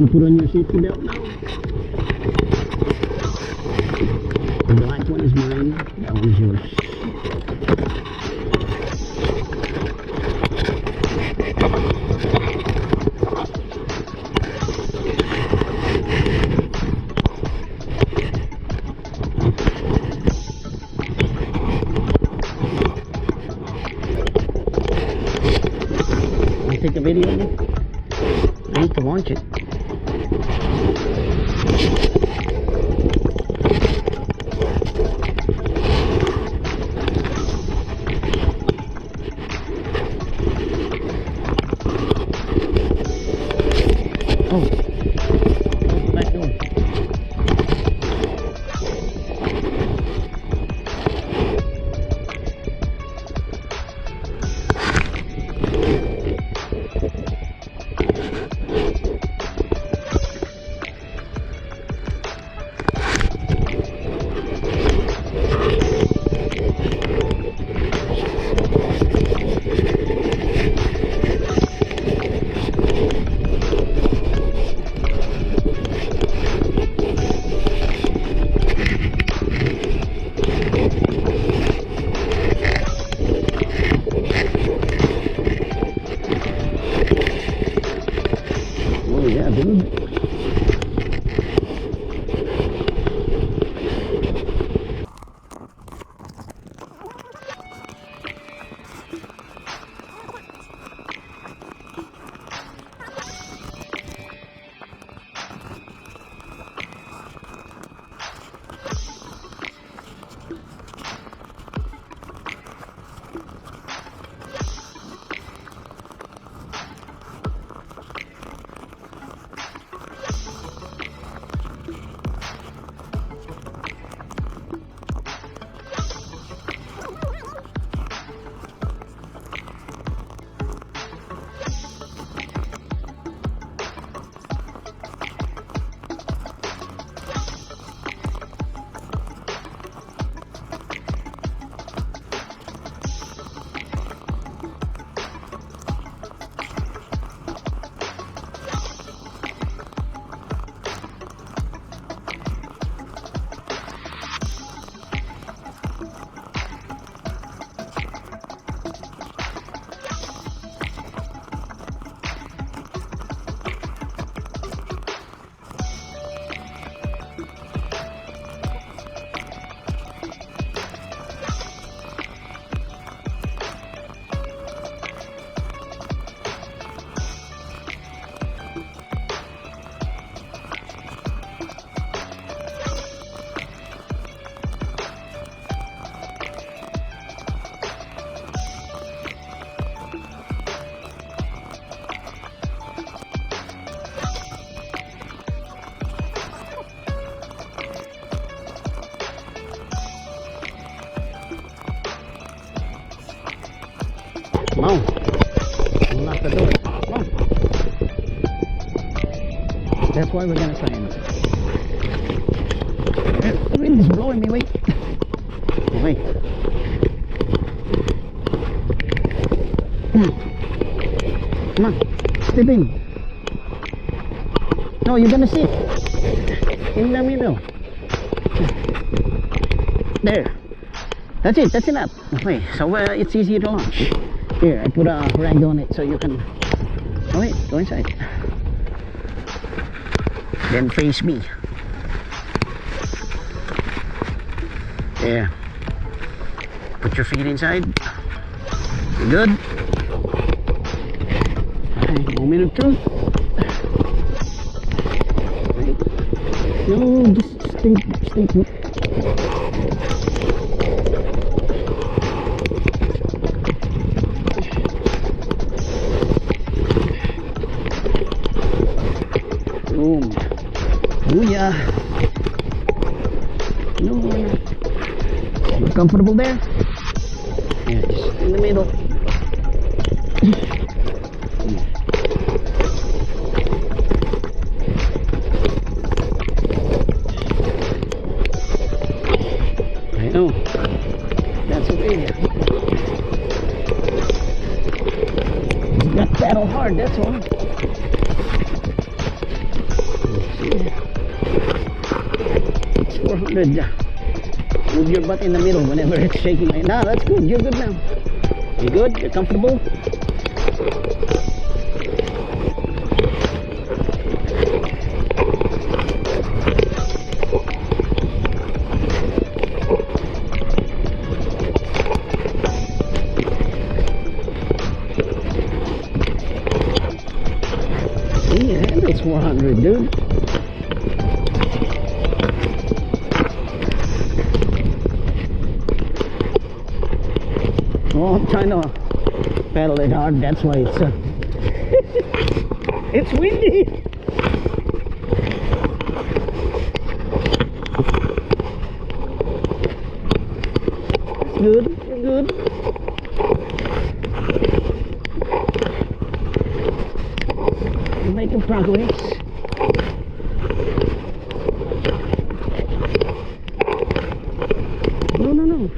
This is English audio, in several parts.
put on your safety belt now. The black one is mine, that one is yours. Want to take a video of it? I need to launch it. Oh, back door. Oh yeah, dude. Come on. Unlock the door. Come on. That's why we're gonna try and... The wind is blowing me, wait. Wait. Come on. Come on. Step in. No, you're gonna sit. In the middle. There. That's it. That's enough. Okay, so it's easier to launch. Here, I put a rag on it so you can... Oh wait, go inside. Then face me. There. Put your feet inside. Good. Okay, moment of truth. Right. No, just stay put. Boom. Booyah. No. You comfortable there? Yeah, just in the middle. I know. That's okay. You got to paddle hard, that's all. 200. Move your butt in the middle whenever it's shaking. Nah, that's good. You're good now. You good? You're comfortable? Yeah, that's 400, dude. Oh, I'm trying to pedal it hard. That's why it's it's windy. It's good. You're good. You're making progress. No, no, no.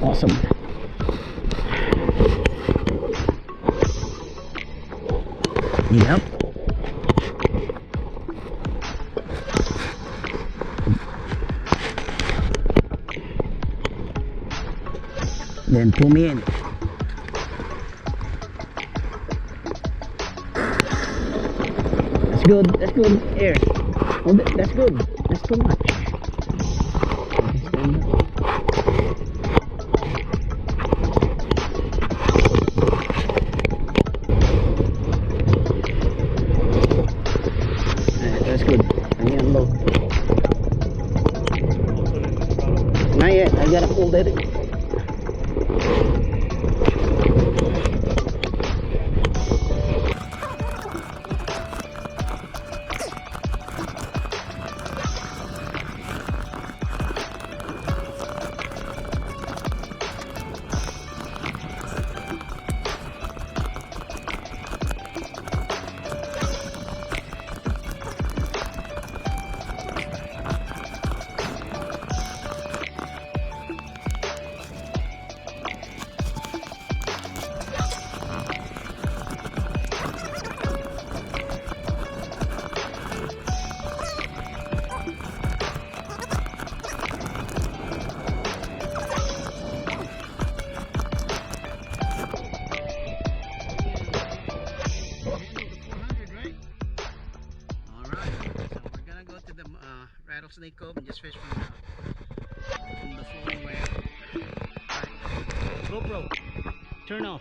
Awesome. Yep. Then pull me in. That's good. That's good. Air. Hold it. That's good. That's too much. Okay, stand up. Alright, that's good. Hanging low. Not yet. I gotta hold it. Rattlesnake Cove and just fish from the flowing way. GoPro, turn off.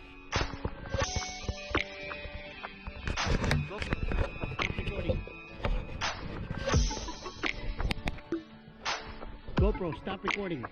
GoPro, stop recording. GoPro, stop recording.